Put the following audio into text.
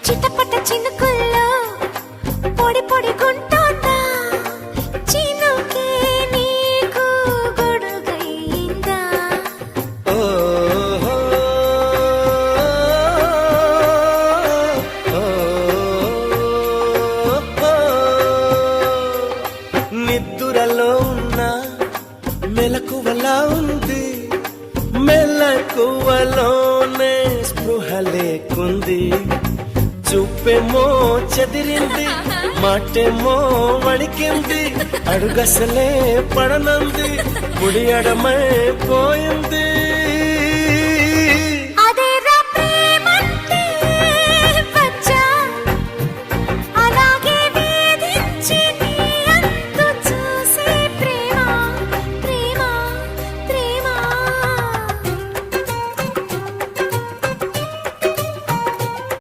చిటపట చినుకుల్లో పొడి పొడి గుంటోందా చినుకే నీకు గొడుగైందా నిద్దురలో ఉన్న మెలకువలా ఉంది మెలకువలోనే స్పృహ లేకుంది చూపేమో చెదిరింది మాటేమో వణికింది అడుగసలే పడనంది ముడి అడమై పోయింది